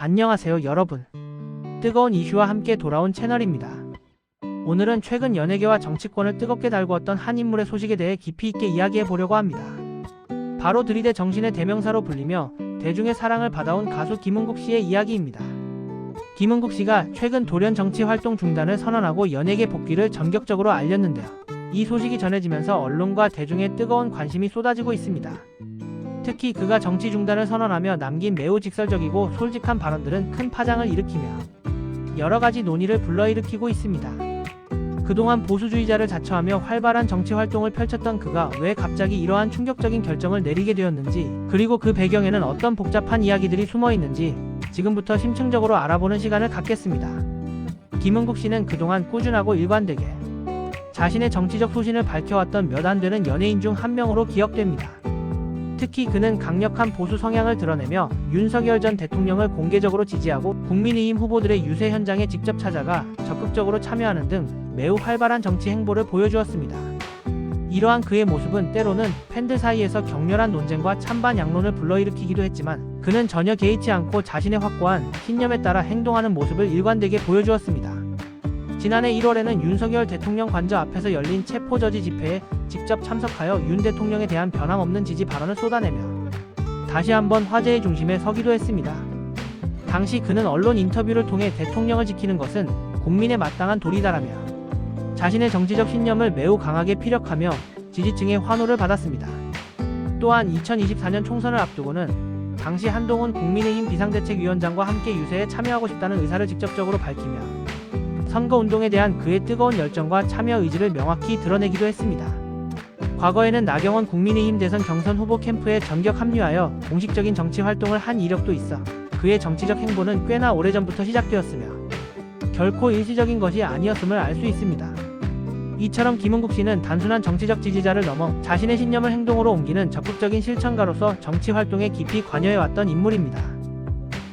안녕하세요 여러분. 뜨거운 이슈와 함께 돌아온 채널입니다. 오늘은 최근 연예계와 정치권을 뜨겁게 달구었던 한 인물의 소식에 대해 깊이 있게 이야기해 보려고 합니다. 바로 들이대 정신의 대명사로 불리며 대중의 사랑을 받아온 가수 김은국 씨의 이야기입니다. 김은국 씨가 최근 돌연 정치 활동 중단을 선언하고 연예계 복귀를 전격적으로 알렸는데요. 이 소식이 전해지면서 언론과 대중의 뜨거운 관심이 쏟아지고 있습니다. 특히 그가 정치 중단을 선언하며 남긴 매우 직설적이고 솔직한 발언들은 큰 파장을 일으키며 여러 가지 논의를 불러일으키고 있습니다. 그동안 보수주의자를 자처하며 활발한 정치 활동을 펼쳤던 그가 왜 갑자기 이러한 충격적인 결정을 내리게 되었는지, 그리고 그 배경에는 어떤 복잡한 이야기들이 숨어 있는지 지금부터 심층적으로 알아보는 시간을 갖겠습니다. 김은국 씨는 그동안 꾸준하고 일관되게 자신의 정치적 소신을 밝혀왔던 몇 안 되는 연예인 중 한 명으로 기억됩니다. 특히 그는 강력한 보수 성향을 드러내며 윤석열 전 대통령을 공개적으로 지지하고 국민의힘 후보들의 유세 현장에 직접 찾아가 적극적으로 참여하는 등 매우 활발한 정치 행보를 보여주었습니다. 이러한 그의 모습은 때로는 팬들 사이에서 격렬한 논쟁과 찬반 양론을 불러일으키기도 했지만, 그는 전혀 개의치 않고 자신의 확고한 신념에 따라 행동하는 모습을 일관되게 보여주었습니다. 지난해 1월에는 윤석열 대통령 관저 앞에서 열린 체포저지 집회에 직접 참석하여 윤 대통령에 대한 변함없는 지지 발언을 쏟아내며 다시 한번 화제의 중심에 서기도 했습니다. 당시 그는 언론 인터뷰를 통해 대통령을 지키는 것은 국민의 마땅한 도리다라며 자신의 정치적 신념을 매우 강하게 피력하며 지지층의 환호를 받았습니다. 또한 2024년 총선을 앞두고는 당시 한동훈 국민의힘 비상대책위원장과 함께 유세에 참여하고 싶다는 의사를 직접적으로 밝히며 선거운동에 대한 그의 뜨거운 열정과 참여 의지를 명확히 드러내기도 했습니다. 과거에는 나경원 국민의힘 대선 경선 후보 캠프에 전격 합류하여 공식적인 정치 활동을 한 이력도 있어 그의 정치적 행보는 꽤나 오래전부터 시작되었으며 결코 일시적인 것이 아니었음을 알 수 있습니다. 이처럼 김은국 씨는 단순한 정치적 지지자를 넘어 자신의 신념을 행동으로 옮기는 적극적인 실천가로서 정치 활동에 깊이 관여해왔던 인물입니다.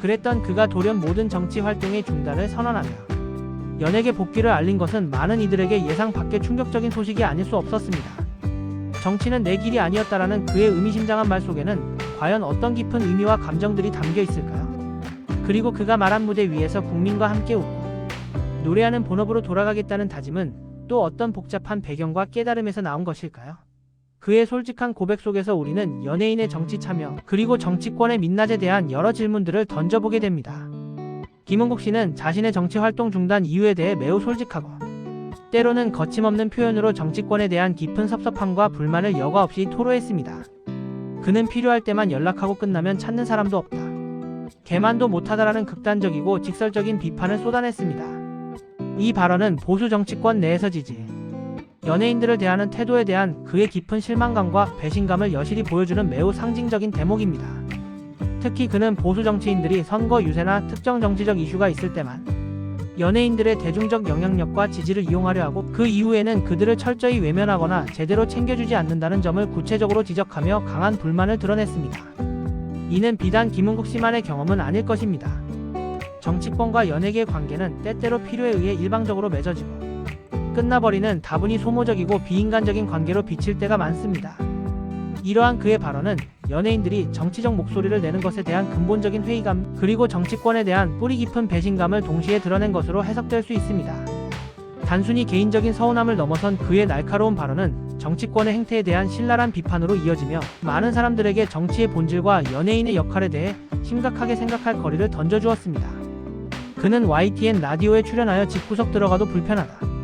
그랬던 그가 돌연 모든 정치 활동의 중단을 선언하며 연예계 복귀를 알린 것은 많은 이들에게 예상 밖의 충격적인 소식이 아닐 수 없었습니다. 정치는 내 길이 아니었다라는 그의 의미심장한 말 속에는 과연 어떤 깊은 의미와 감정들이 담겨 있을까요? 그리고 그가 말한 무대 위에서 국민과 함께 웃고 노래하는 본업으로 돌아가겠다는 다짐은 또 어떤 복잡한 배경과 깨달음에서 나온 것일까요? 그의 솔직한 고백 속에서 우리는 연예인의 정치 참여, 그리고 정치권의 민낯에 대한 여러 질문들을 던져보게 됩니다. 김은국 씨는 자신의 정치 활동 중단 이유에 대해 매우 솔직하고 때로는 거침없는 표현으로 정치권에 대한 깊은 섭섭함과 불만을 여과 없이 토로했습니다. 그는 필요할 때만 연락하고 끝나면 찾는 사람도 없다, 개만도 못하다라는 극단적이고 직설적인 비판을 쏟아냈습니다. 이 발언은 보수 정치권 내에서 지지, 연예인들을 대하는 태도에 대한 그의 깊은 실망감과 배신감을 여실히 보여주는 매우 상징적인 대목입니다. 특히 그는 보수 정치인들이 선거 유세나 특정 정치적 이슈가 있을 때만 연예인들의 대중적 영향력과 지지를 이용하려 하고 그 이후에는 그들을 철저히 외면하거나 제대로 챙겨주지 않는다는 점을 구체적으로 지적하며 강한 불만을 드러냈습니다. 이는 비단 김은국 씨만의 경험은 아닐 것입니다. 정치권과 연예계의 관계는 때때로 필요에 의해 일방적으로 맺어지고 끝나버리는 다분히 소모적이고 비인간적인 관계로 비칠 때가 많습니다. 이러한 그의 발언은 연예인들이 정치적 목소리를 내는 것에 대한 근본적인 회의감, 그리고 정치권에 대한 뿌리 깊은 배신감을 동시에 드러낸 것으로 해석될 수 있습니다. 단순히 개인적인 서운함을 넘어선 그의 날카로운 발언은 정치권의 행태에 대한 신랄한 비판으로 이어지며 많은 사람들에게 정치의 본질과 연예인의 역할에 대해 심각하게 생각할 거리를 던져주었습니다. 그는 YTN 라디오에 출연하여 집구석 들어가도 불편하다,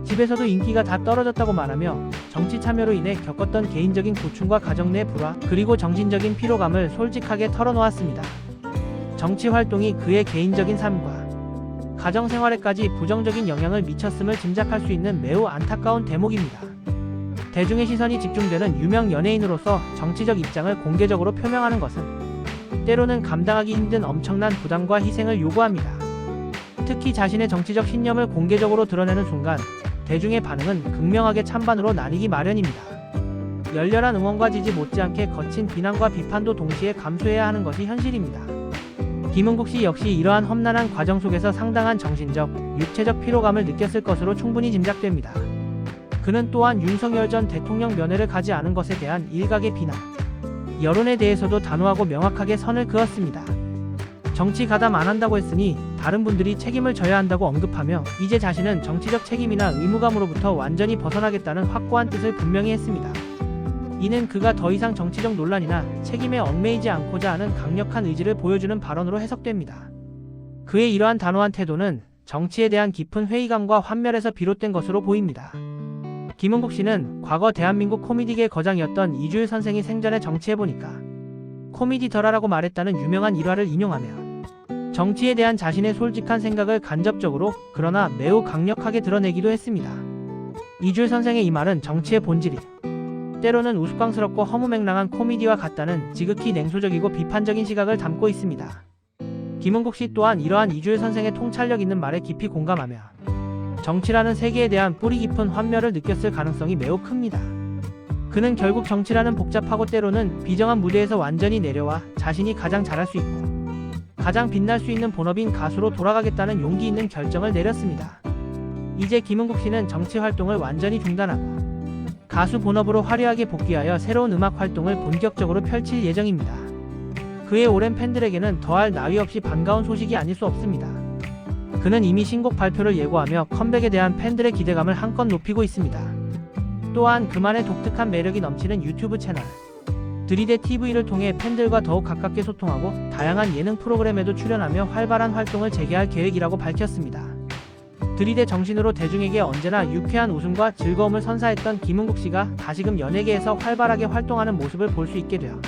집에서도 인기가 다 떨어졌다고 말하며 정치 참여로 인해 겪었던 개인적인 고충과 가정 내 불화, 그리고 정신적인 피로감을 솔직하게 털어놓았습니다. 정치 활동이 그의 개인적인 삶과 가정 생활에까지 부정적인 영향을 미쳤음을 짐작할 수 있는 매우 안타까운 대목입니다. 대중의 시선이 집중되는 유명 연예인으로서 정치적 입장을 공개적으로 표명하는 것은 때로는 감당하기 힘든 엄청난 부담과 희생을 요구합니다. 특히 자신의 정치적 신념을 공개적으로 드러내는 순간 대중의 반응은 극명하게 찬반으로 나뉘기 마련입니다. 열렬한 응원과 지지 못지않게 거친 비난과 비판도 동시에 감수해야 하는 것이 현실입니다. 김은국 씨 역시 이러한 험난한 과정 속에서 상당한 정신적, 육체적 피로감을 느꼈을 것으로 충분히 짐작됩니다. 그는 또한 윤석열 전 대통령 면회를 가지 않은 것에 대한 일각의 비난, 여론에 대해서도 단호하고 명확하게 선을 그었습니다. 정치 가담 안 한다고 했으니 다른 분들이 책임을 져야 한다고 언급하며 이제 자신은 정치적 책임이나 의무감으로부터 완전히 벗어나겠다는 확고한 뜻을 분명히 했습니다. 이는 그가 더 이상 정치적 논란이나 책임에 얽매이지 않고자 하는 강력한 의지를 보여주는 발언으로 해석됩니다. 그의 이러한 단호한 태도는 정치에 대한 깊은 회의감과 환멸에서 비롯된 것으로 보입니다. 김은국 씨는 과거 대한민국 코미디계의 거장이었던 이주일 선생이 생전에 정치해보니까 코미디더라라고 말했다는 유명한 일화를 인용하며 정치에 대한 자신의 솔직한 생각을 간접적으로 그러나 매우 강력하게 드러내기도 했습니다. 이주일 선생의 이 말은 정치의 본질이 때로는 우스꽝스럽고 허무맹랑한 코미디와 같다는 지극히 냉소적이고 비판적인 시각을 담고 있습니다. 김은국 씨 또한 이러한 이주일 선생의 통찰력 있는 말에 깊이 공감하며 정치라는 세계에 대한 뿌리 깊은 환멸을 느꼈을 가능성이 매우 큽니다. 그는 결국 정치라는 복잡하고 때로는 비정한 무대에서 완전히 내려와 자신이 가장 잘할 수 있고 가장 빛날 수 있는 본업인 가수로 돌아가겠다는 용기 있는 결정을 내렸습니다. 이제 김은국 씨는 정치 활동을 완전히 중단하고 가수 본업으로 화려하게 복귀하여 새로운 음악 활동을 본격적으로 펼칠 예정입니다. 그의 오랜 팬들에게는 더할 나위 없이 반가운 소식이 아닐 수 없습니다. 그는 이미 신곡 발표를 예고하며 컴백에 대한 팬들의 기대감을 한껏 높이고 있습니다. 또한 그만의 독특한 매력이 넘치는 유튜브 채널 드리대 TV를 통해 팬들과 더욱 가깝게 소통하고 다양한 예능 프로그램에도 출연하며 활발한 활동을 재개할 계획이라고 밝혔습니다. 드리대 정신으로 대중에게 언제나 유쾌한 웃음과 즐거움을 선사했던 김은국 씨가 다시금 연예계에서 활발하게 활동하는 모습을 볼 수 있게 되어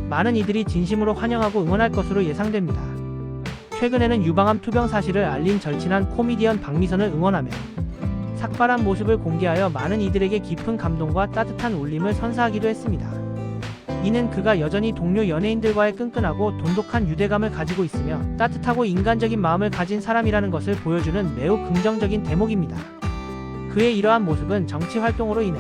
많은 이들이 진심으로 환영하고 응원할 것으로 예상됩니다. 최근에는 유방암 투병 사실을 알린 절친한 코미디언 박미선을 응원하며 삭발한 모습을 공개하여 많은 이들에게 깊은 감동과 따뜻한 울림을 선사하기도 했습니다. 이는 그가 여전히 동료 연예인들과의 끈끈하고 돈독한 유대감을 가지고 있으며 따뜻하고 인간적인 마음을 가진 사람이라는 것을 보여주는 매우 긍정적인 대목입니다. 그의 이러한 모습은 정치 활동으로 인해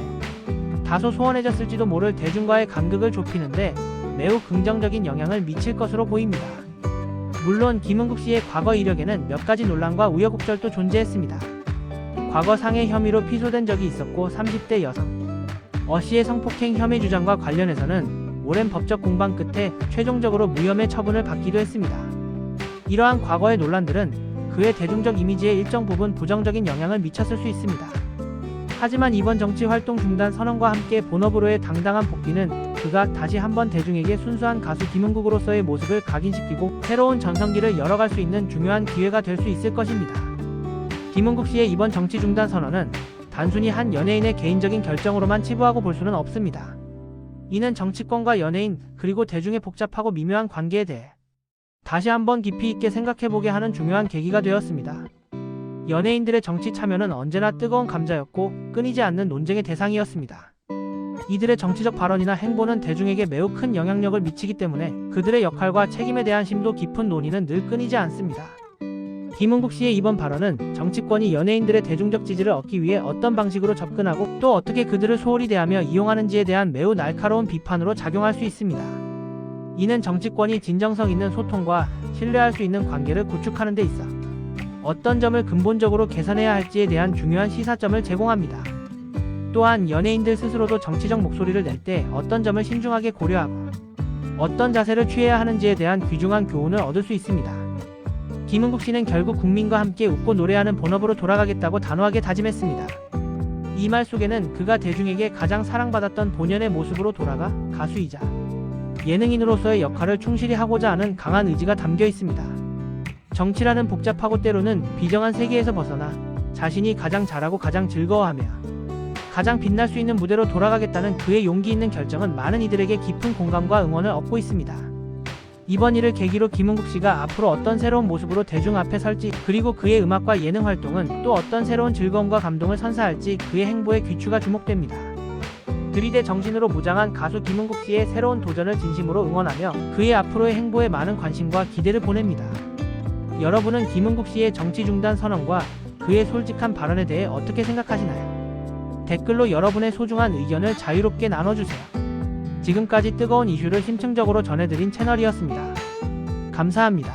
다소 소원해졌을지도 모를 대중과의 간극을 좁히는데 매우 긍정적인 영향을 미칠 것으로 보입니다. 물론 김은국 씨의 과거 이력에는 몇 가지 논란과 우여곡절도 존재했습니다. 과거 상해 혐의로 피소된 적이 있었고 30대 여성 어씨의 성폭행 혐의 주장과 관련해서는 오랜 법적 공방 끝에 최종적으로 무혐의 처분을 받기도 했습니다. 이러한 과거의 논란들은 그의 대중적 이미지에 일정 부분 부정적인 영향을 미쳤을 수 있습니다. 하지만 이번 정치 활동 중단 선언과 함께 본업으로의 당당한 복귀는 그가 다시 한번 대중에게 순수한 가수 김은국으로서의 모습을 각인시키고 새로운 전성기를 열어갈 수 있는 중요한 기회가 될 수 있을 것입니다. 김은국 씨의 이번 정치 중단 선언은 단순히 한 연예인의 개인적인 결정으로만 치부하고 볼 수는 없습니다. 이는 정치권과 연예인 그리고 대중의 복잡하고 미묘한 관계에 대해 다시 한번 깊이 있게 생각해보게 하는 중요한 계기가 되었습니다. 연예인들의 정치 참여는 언제나 뜨거운 감자였고 끊이지 않는 논쟁의 대상이었습니다. 이들의 정치적 발언이나 행보는 대중에게 매우 큰 영향력을 미치기 때문에 그들의 역할과 책임에 대한 심도 깊은 논의는 늘 끊이지 않습니다. 김은국 씨의 이번 발언은 정치권이 연예인들의 대중적 지지를 얻기 위해 어떤 방식으로 접근하고 또 어떻게 그들을 소홀히 대하며 이용하는지에 대한 매우 날카로운 비판으로 작용할 수 있습니다. 이는 정치권이 진정성 있는 소통과 신뢰할 수 있는 관계를 구축하는 데 있어 어떤 점을 근본적으로 개선해야 할지에 대한 중요한 시사점을 제공합니다. 또한 연예인들 스스로도 정치적 목소리를 낼 때 어떤 점을 신중하게 고려하고 어떤 자세를 취해야 하는지에 대한 귀중한 교훈을 얻을 수 있습니다. 김은국 씨는 결국 국민과 함께 웃고 노래하는 본업으로 돌아가겠다고 단호하게 다짐했습니다. 이 말 속에는 그가 대중에게 가장 사랑받았던 본연의 모습으로 돌아가 가수이자 예능인으로서의 역할을 충실히 하고자 하는 강한 의지가 담겨 있습니다. 정치라는 복잡하고 때로는 비정한 세계에서 벗어나 자신이 가장 잘하고 가장 즐거워하며 가장 빛날 수 있는 무대로 돌아가겠다는 그의 용기 있는 결정은 많은 이들에게 깊은 공감과 응원을 얻고 있습니다. 이번 일을 계기로 김은국 씨가 앞으로 어떤 새로운 모습으로 대중 앞에 설지 그리고 그의 음악과 예능 활동은 또 어떤 새로운 즐거움과 감동을 선사할지 그의 행보에 귀추가 주목됩니다. 드리대 정신으로 무장한 가수 김은국 씨의 새로운 도전을 진심으로 응원하며 그의 앞으로의 행보에 많은 관심과 기대를 보냅니다. 여러분은 김은국 씨의 정치 중단 선언과 그의 솔직한 발언에 대해 어떻게 생각하시나요? 댓글로 여러분의 소중한 의견을 자유롭게 나눠주세요. 지금까지 뜨거운 이슈를 심층적으로 전해드린 채널이었습니다. 감사합니다.